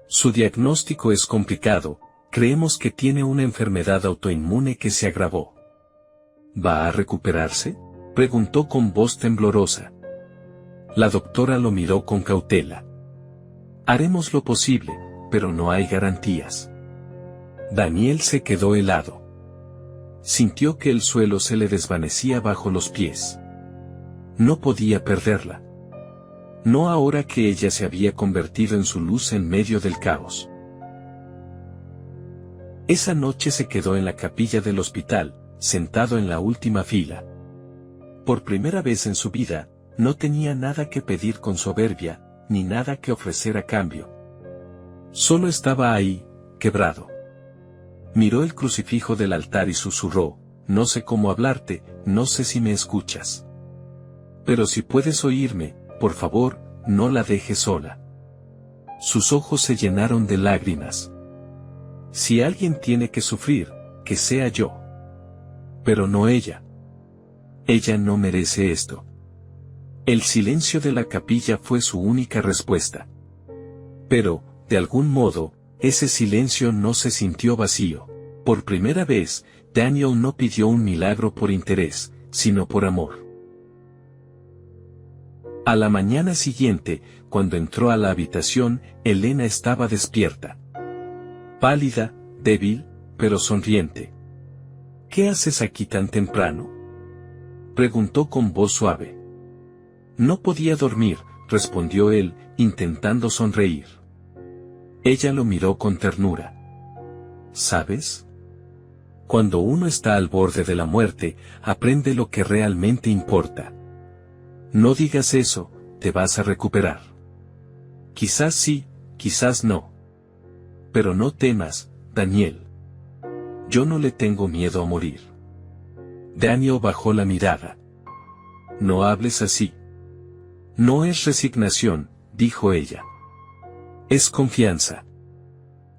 Su diagnóstico es complicado, creemos que tiene una enfermedad autoinmune que se agravó. ¿Va a recuperarse?, preguntó con voz temblorosa. La doctora lo miró con cautela. Haremos lo posible, pero no hay garantías. Daniel se quedó helado. Sintió que el suelo se le desvanecía bajo los pies. No podía perderla. No ahora que ella se había convertido en su luz en medio del caos. Esa noche se quedó en la capilla del hospital, sentado en la última fila. Por primera vez en su vida, no tenía nada que pedir con soberbia, ni nada que ofrecer a cambio. Solo estaba ahí, quebrado. Miró el crucifijo del altar y susurró: no sé cómo hablarte, no sé si me escuchas. Pero si puedes oírme, por favor, no la dejes sola. Sus ojos se llenaron de lágrimas. Si alguien tiene que sufrir, que sea yo. Pero no ella. Ella no merece esto. El silencio de la capilla fue su única respuesta. Pero, de algún modo, ese silencio no se sintió vacío. Por primera vez, Daniel no pidió un milagro por interés, sino por amor. A la mañana siguiente, cuando entró a la habitación, Elena estaba despierta. Pálida, débil, pero sonriente. ¿Qué haces aquí tan temprano?, preguntó con voz suave. No podía dormir, respondió él, intentando sonreír. Ella lo miró con ternura. ¿Sabes? Cuando uno está al borde de la muerte, aprende lo que realmente importa. No digas eso, te vas a recuperar. Quizás sí, quizás no. Pero no temas, Daniel. Yo no le tengo miedo a morir. Daniel bajó la mirada. No hables así. No es resignación, dijo ella. Es confianza.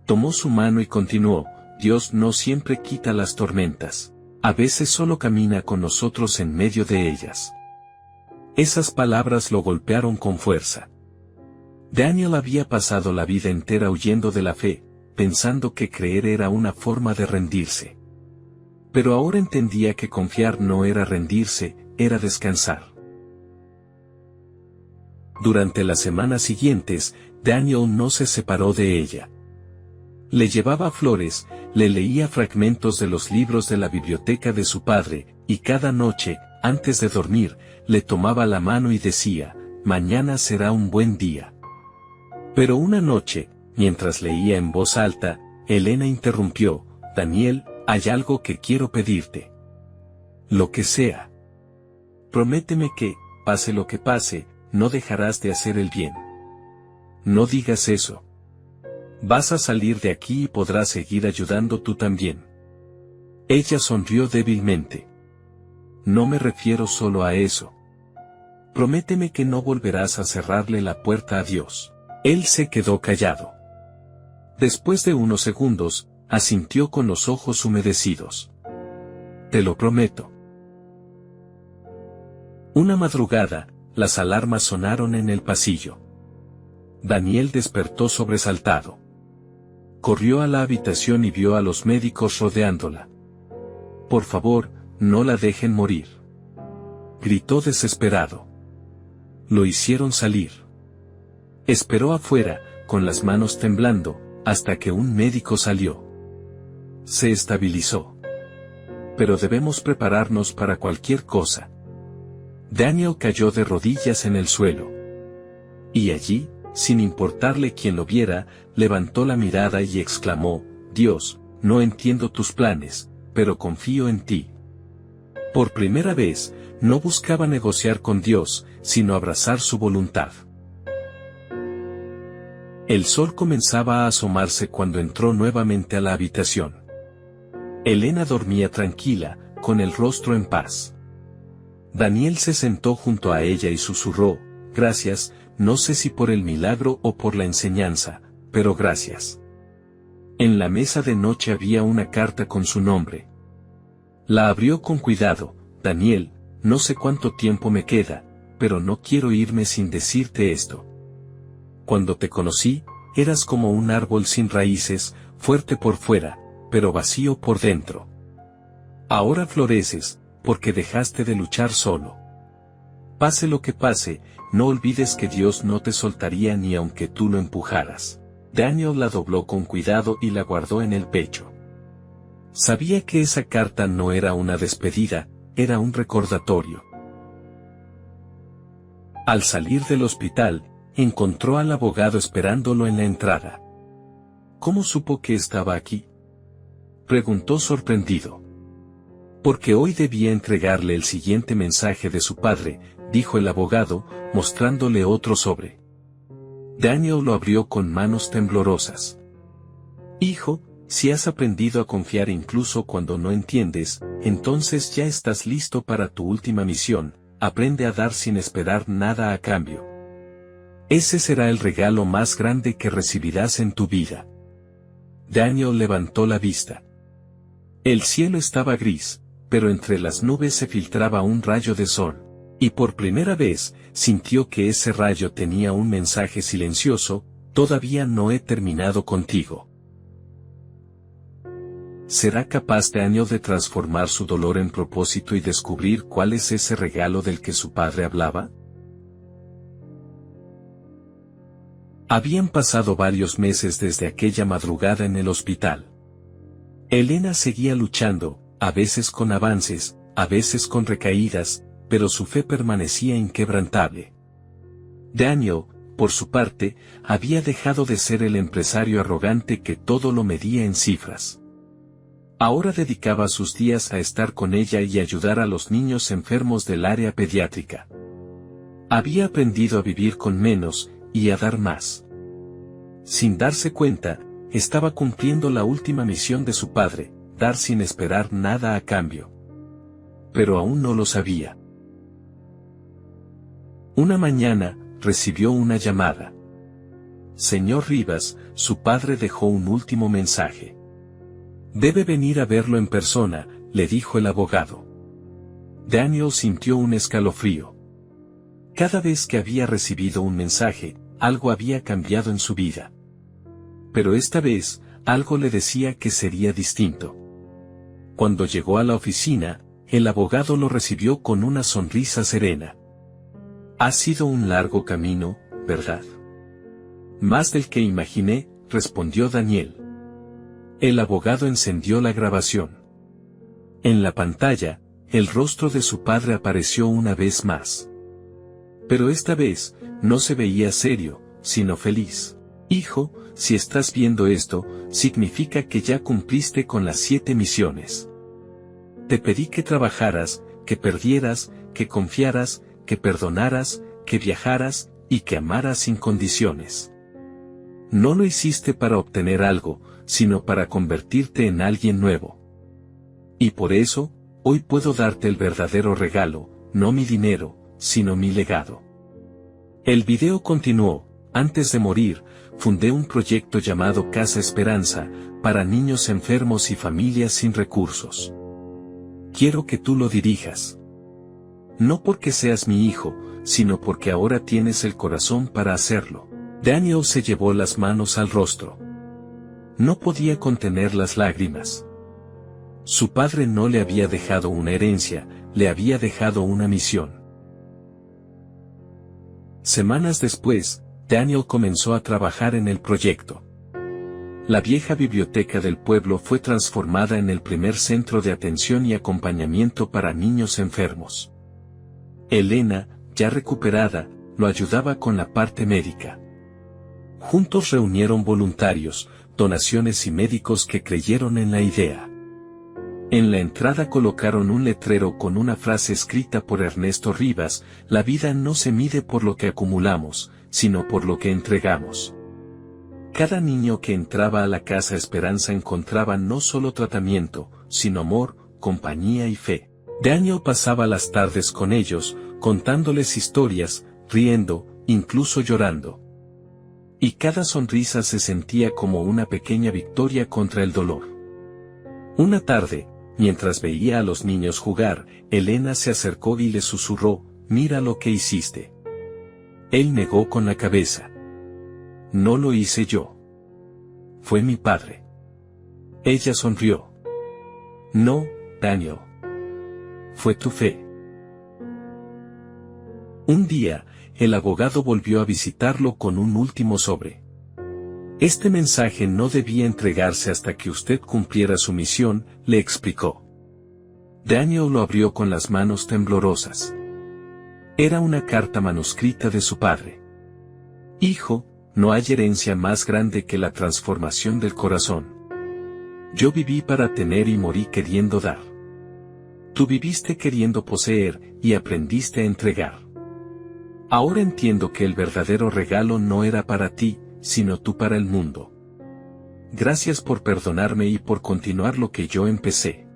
Tomó su mano y continuó: Dios no siempre quita las tormentas. A veces solo camina con nosotros en medio de ellas. Esas palabras lo golpearon con fuerza. Daniel había pasado la vida entera huyendo de la fe, pensando que creer era una forma de rendirse. Pero ahora entendía que confiar no era rendirse, era descansar. Durante las semanas siguientes, Daniel no se separó de ella. Le llevaba flores, le leía fragmentos de los libros de la biblioteca de su padre, y cada noche, antes de dormir, le tomaba la mano y decía: mañana será un buen día. Pero una noche, mientras leía en voz alta, Elena interrumpió: Daniel, hay algo que quiero pedirte. Lo que sea. Prométeme que, pase lo que pase, no dejarás de hacer el bien. No digas eso. Vas a salir de aquí y podrás seguir ayudando tú también. Ella sonrió débilmente. No me refiero solo a eso. Prométeme que no volverás a cerrarle la puerta a Dios. Él se quedó callado. Después de unos segundos, asintió con los ojos humedecidos. Te lo prometo. Una madrugada, las alarmas sonaron en el pasillo. Daniel despertó sobresaltado. Corrió a la habitación y vio a los médicos rodeándola. Por favor, no la dejen morir. Gritó desesperado. Lo hicieron salir. Esperó afuera, con las manos temblando, hasta que un médico salió. Se estabilizó. Pero debemos prepararnos para cualquier cosa. Daniel cayó de rodillas en el suelo. Y allí, sin importarle quién lo viera, levantó la mirada y exclamó: Dios, no entiendo tus planes, pero confío en ti. Por primera vez, no buscaba negociar con Dios, sino abrazar su voluntad. El sol comenzaba a asomarse cuando entró nuevamente a la habitación. Elena dormía tranquila, con el rostro en paz. Daniel se sentó junto a ella y susurró: gracias, no sé si por el milagro o por la enseñanza, pero gracias. En la mesa de noche había una carta con su nombre. La abrió con cuidado: Daniel, no sé cuánto tiempo me queda, pero no quiero irme sin decirte esto. Cuando te conocí, eras como un árbol sin raíces, fuerte por fuera, pero vacío por dentro. Ahora floreces, porque dejaste de luchar solo. Pase lo que pase, no olvides que Dios no te soltaría ni aunque tú lo empujaras. Daniel la dobló con cuidado y la guardó en el pecho. Sabía que esa carta no era una despedida, era un recordatorio. Al salir del hospital, encontró al abogado esperándolo en la entrada. ¿Cómo supo que estaba aquí?, preguntó sorprendido. Porque hoy debía entregarle el siguiente mensaje de su padre, dijo el abogado, mostrándole otro sobre. Daniel lo abrió con manos temblorosas. Hijo, si has aprendido a confiar incluso cuando no entiendes, entonces ya estás listo para tu última misión. Aprende a dar sin esperar nada a cambio. Ese será el regalo más grande que recibirás en tu vida. Daniel levantó la vista. El cielo estaba gris, pero entre las nubes se filtraba un rayo de sol, y por primera vez, sintió que ese rayo tenía un mensaje silencioso: todavía no he terminado contigo. ¿Será capaz Daniel de transformar su dolor en propósito y descubrir cuál es ese regalo del que su padre hablaba? Habían pasado varios meses desde aquella madrugada en el hospital. Elena seguía luchando, a veces con avances, a veces con recaídas, pero su fe permanecía inquebrantable. Daniel, por su parte, había dejado de ser el empresario arrogante que todo lo medía en cifras. Ahora dedicaba sus días a estar con ella y ayudar a los niños enfermos del área pediátrica. Había aprendido a vivir con menos, y a dar más. Sin darse cuenta, estaba cumpliendo la última misión de su padre: dar sin esperar nada a cambio. Pero aún no lo sabía. Una mañana, recibió una llamada. Señor Rivas, su padre dejó un último mensaje. Debe venir a verlo en persona, le dijo el abogado. Daniel sintió un escalofrío. Cada vez que había recibido un mensaje, algo había cambiado en su vida. Pero esta vez, algo le decía que sería distinto. Cuando llegó a la oficina, el abogado lo recibió con una sonrisa serena. Ha sido un largo camino, ¿verdad? Más del que imaginé, respondió Daniel. El abogado encendió la grabación. En la pantalla, el rostro de su padre apareció una vez más. Pero esta vez, no se veía serio, sino feliz. Hijo, si estás viendo esto, significa que ya cumpliste con las 7 misiones. Te pedí que trabajaras, que perdieras, que confiaras, que perdonaras, que viajaras, y que amaras sin condiciones. No lo hiciste para obtener algo, sino para convertirte en alguien nuevo. Y por eso, hoy puedo darte el verdadero regalo, no mi dinero, sino mi legado. El video continuó: antes de morir, fundé un proyecto llamado Casa Esperanza, para niños enfermos y familias sin recursos. Quiero que tú lo dirijas. No porque seas mi hijo, sino porque ahora tienes el corazón para hacerlo. Daniel se llevó las manos al rostro. No podía contener las lágrimas. Su padre no le había dejado una herencia, le había dejado una misión. Semanas después, Daniel comenzó a trabajar en el proyecto. La vieja biblioteca del pueblo fue transformada en el primer centro de atención y acompañamiento para niños enfermos. Elena, ya recuperada, lo ayudaba con la parte médica. Juntos reunieron voluntarios, donaciones y médicos que creyeron en la idea. En la entrada colocaron un letrero con una frase escrita por Ernesto Rivas: la vida no se mide por lo que acumulamos, sino por lo que entregamos. Cada niño que entraba a la Casa Esperanza encontraba no solo tratamiento, sino amor, compañía y fe. Daniel pasaba las tardes con ellos, contándoles historias, riendo, incluso llorando. Y cada sonrisa se sentía como una pequeña victoria contra el dolor. Una tarde, mientras veía a los niños jugar, Elena se acercó y le susurró: mira lo que hiciste. Él negó con la cabeza. No lo hice yo. Fue mi padre. Ella sonrió. No, Daniel. Fue tu fe. Un día, el abogado volvió a visitarlo con un último sobre. Este mensaje no debía entregarse hasta que usted cumpliera su misión, le explicó. Daniel lo abrió con las manos temblorosas. Era una carta manuscrita de su padre. Hijo, no hay herencia más grande que la transformación del corazón. Yo viví para tener y morí queriendo dar. Tú viviste queriendo poseer y aprendiste a entregar. Ahora entiendo que el verdadero regalo no era para ti, sino tú para el mundo. Gracias por perdonarme y por continuar lo que yo empecé.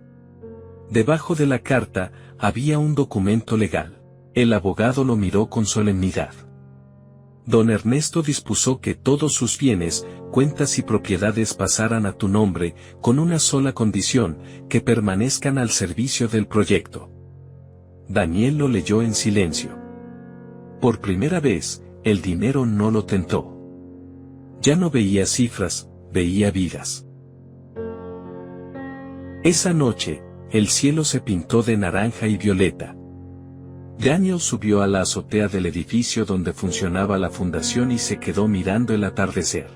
Debajo de la carta, había un documento legal. El abogado lo miró con solemnidad. Don Ernesto dispuso que todos sus bienes, cuentas y propiedades pasaran a tu nombre, con una sola condición, que permanezcan al servicio del proyecto. Daniel lo leyó en silencio. Por primera vez, el dinero no lo tentó. Ya no veía cifras, veía vidas. Esa noche, el cielo se pintó de naranja y violeta. Daniel subió a la azotea del edificio donde funcionaba la fundación y se quedó mirando el atardecer.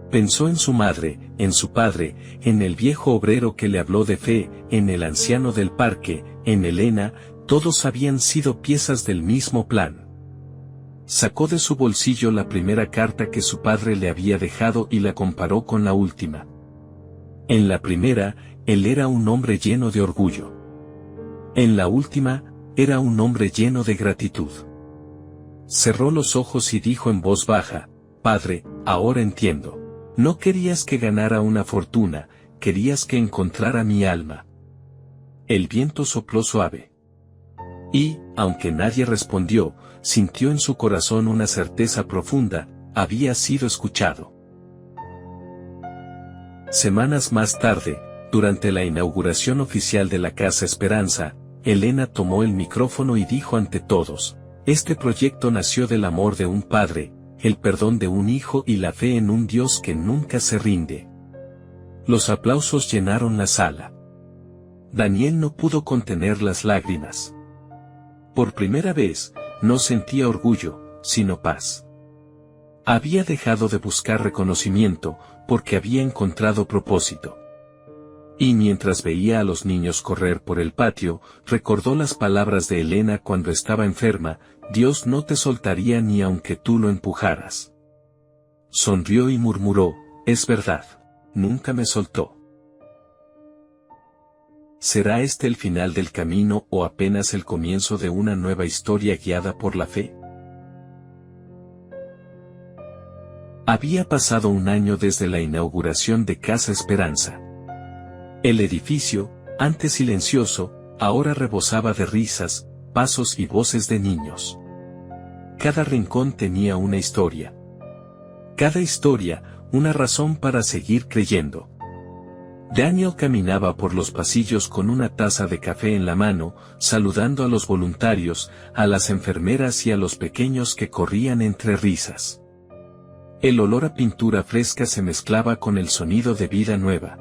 Pensó en su madre, en su padre, en el viejo obrero que le habló de fe, en el anciano del parque, en Elena, todos habían sido piezas del mismo plan. Sacó de su bolsillo la primera carta que su padre le había dejado y la comparó con la última. En la primera, él era un hombre lleno de orgullo. En la última, era un hombre lleno de gratitud. Cerró los ojos y dijo en voz baja, Padre, ahora entiendo. No querías que ganara una fortuna, querías que encontrara mi alma. El viento sopló suave. Y, aunque nadie respondió, sintió en su corazón una certeza profunda, había sido escuchado. Semanas más tarde, durante la inauguración oficial de la Casa Esperanza, Elena tomó el micrófono y dijo ante todos, este proyecto nació del amor de un padre, el perdón de un hijo y la fe en un Dios que nunca se rinde. Los aplausos llenaron la sala. Daniel no pudo contener las lágrimas. Por primera vez, no sentía orgullo, sino paz. Había dejado de buscar reconocimiento, porque había encontrado propósito. Y mientras veía a los niños correr por el patio, recordó las palabras de Elena cuando estaba enferma, Dios no te soltaría ni aunque tú lo empujaras. Sonrió y murmuró, es verdad, nunca me soltó. ¿Será este el final del camino o apenas el comienzo de una nueva historia guiada por la fe? Había pasado un año desde la inauguración de Casa Esperanza. El edificio, antes silencioso, ahora rebosaba de risas, pasos y voces de niños. Cada rincón tenía una historia. Cada historia, una razón para seguir creyendo. Daniel caminaba por los pasillos con una taza de café en la mano, saludando a los voluntarios, a las enfermeras y a los pequeños que corrían entre risas. El olor a pintura fresca se mezclaba con el sonido de vida nueva.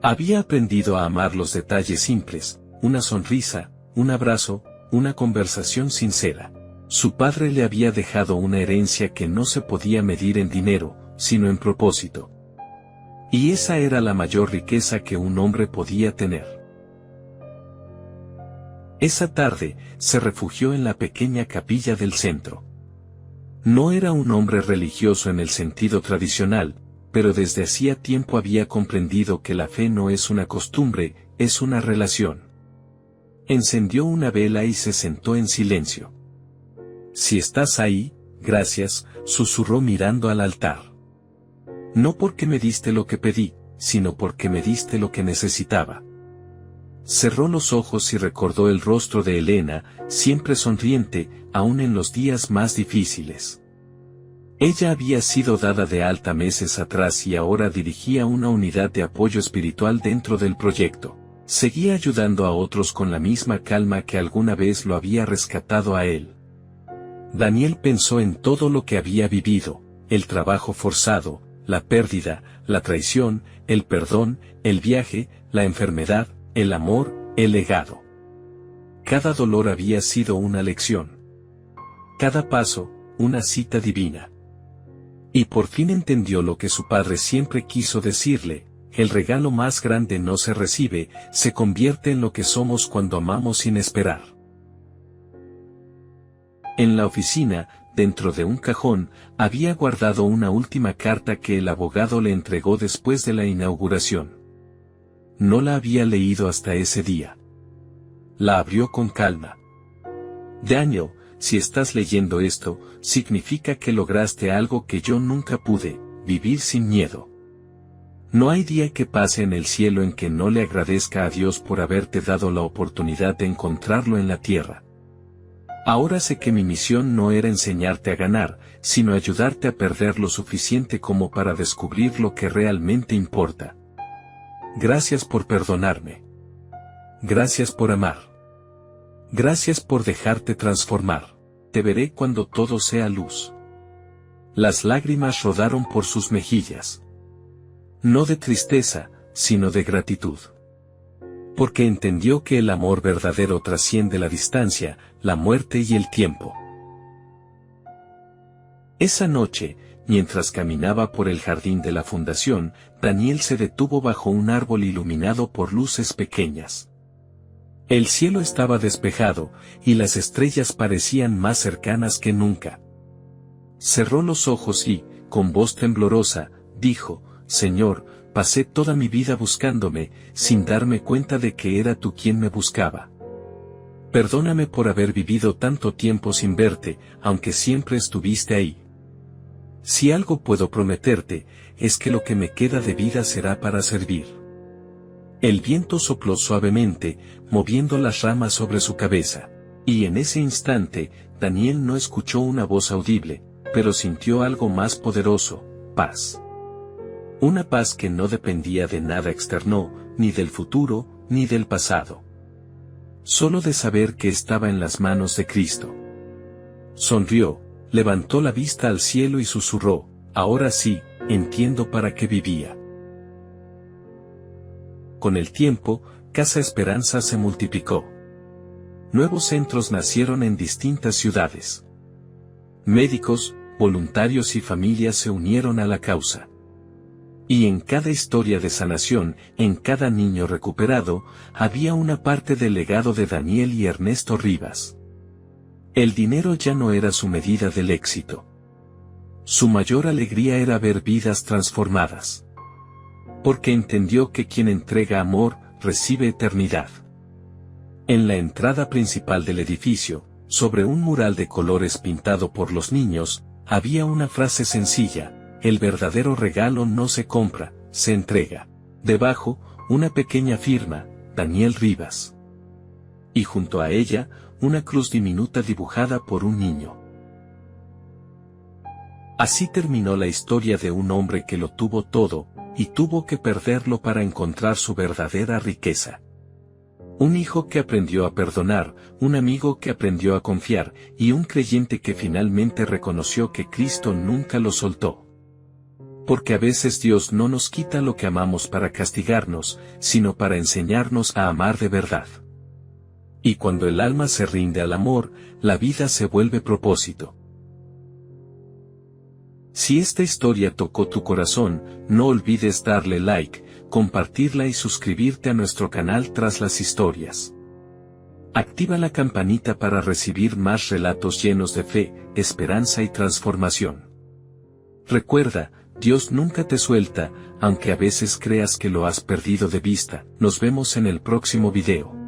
Había aprendido a amar los detalles simples, una sonrisa, un abrazo, una conversación sincera. Su padre le había dejado una herencia que no se podía medir en dinero, sino en propósito. Y esa era la mayor riqueza que un hombre podía tener. Esa tarde, se refugió en la pequeña capilla del centro. No era un hombre religioso en el sentido tradicional, pero desde hacía tiempo había comprendido que la fe no es una costumbre, es una relación. Encendió una vela y se sentó en silencio. Si estás ahí, gracias, susurró mirando al altar. No porque me diste lo que pedí, sino porque me diste lo que necesitaba. Cerró los ojos y recordó el rostro de Elena, siempre sonriente, aun en los días más difíciles. Ella había sido dada de alta meses atrás y ahora dirigía una unidad de apoyo espiritual dentro del proyecto. Seguía ayudando a otros con la misma calma que alguna vez lo había rescatado a él. Daniel pensó en todo lo que había vivido, el trabajo forzado, la pérdida, la traición, el perdón, el viaje, la enfermedad, el amor, el legado. Cada dolor había sido una lección. Cada paso, una cita divina. Y por fin entendió lo que su padre siempre quiso decirle: el regalo más grande no se recibe, se convierte en lo que somos cuando amamos sin esperar. En la oficina, dentro de un cajón, había guardado una última carta que el abogado le entregó después de la inauguración. No la había leído hasta ese día. La abrió con calma. Daniel, si estás leyendo esto, significa que lograste algo que yo nunca pude: vivir sin miedo. No hay día que pase en el cielo en que no le agradezca a Dios por haberte dado la oportunidad de encontrarlo en la tierra. Ahora sé que mi misión no era enseñarte a ganar, sino ayudarte a perder lo suficiente como para descubrir lo que realmente importa. Gracias por perdonarme. Gracias por amar. Gracias por dejarte transformar. Te veré cuando todo sea luz. Las lágrimas rodaron por sus mejillas. No de tristeza, sino de gratitud. Porque entendió que el amor verdadero trasciende la distancia, la muerte y el tiempo. Esa noche, mientras caminaba por el jardín de la fundación, Daniel se detuvo bajo un árbol iluminado por luces pequeñas. El cielo estaba despejado, y las estrellas parecían más cercanas que nunca. Cerró los ojos y, con voz temblorosa, dijo: Señor, pasé toda mi vida buscándome, sin darme cuenta de que era tú quien me buscaba. Perdóname por haber vivido tanto tiempo sin verte, aunque siempre estuviste ahí. Si algo puedo prometerte, es que lo que me queda de vida será para servir. El viento sopló suavemente, moviendo las ramas sobre su cabeza, y en ese instante, Daniel no escuchó una voz audible, pero sintió algo más poderoso: paz. Una paz que no dependía de nada externo, ni del futuro, ni del pasado. Solo de saber que estaba en las manos de Cristo. Sonrió, levantó la vista al cielo y susurró: ahora sí, entiendo para qué vivía. Con el tiempo, Casa Esperanza se multiplicó. Nuevos centros nacieron en distintas ciudades. Médicos, voluntarios y familias se unieron a la causa. Y en cada historia de sanación, en cada niño recuperado, había una parte del legado de Daniel y Ernesto Rivas. El dinero ya no era su medida del éxito. Su mayor alegría era ver vidas transformadas. Porque entendió que quien entrega amor, recibe eternidad. En la entrada principal del edificio, sobre un mural de colores pintado por los niños, había una frase sencilla: el verdadero regalo no se compra, se entrega. Debajo, una pequeña firma: Daniel Rivas. Y junto a ella, una cruz diminuta dibujada por un niño. Así terminó la historia de un hombre que lo tuvo todo, y tuvo que perderlo para encontrar su verdadera riqueza. Un hijo que aprendió a perdonar, un amigo que aprendió a confiar, y un creyente que finalmente reconoció que Cristo nunca lo soltó. Porque a veces Dios no nos quita lo que amamos para castigarnos, sino para enseñarnos a amar de verdad. Y cuando el alma se rinde al amor, la vida se vuelve propósito. Si esta historia tocó tu corazón, no olvides darle like, compartirla y suscribirte a nuestro canal Tras las Historias. Activa la campanita para recibir más relatos llenos de fe, esperanza y transformación. Recuerda, Dios nunca te suelta, aunque a veces creas que lo has perdido de vista. Nos vemos en el próximo video.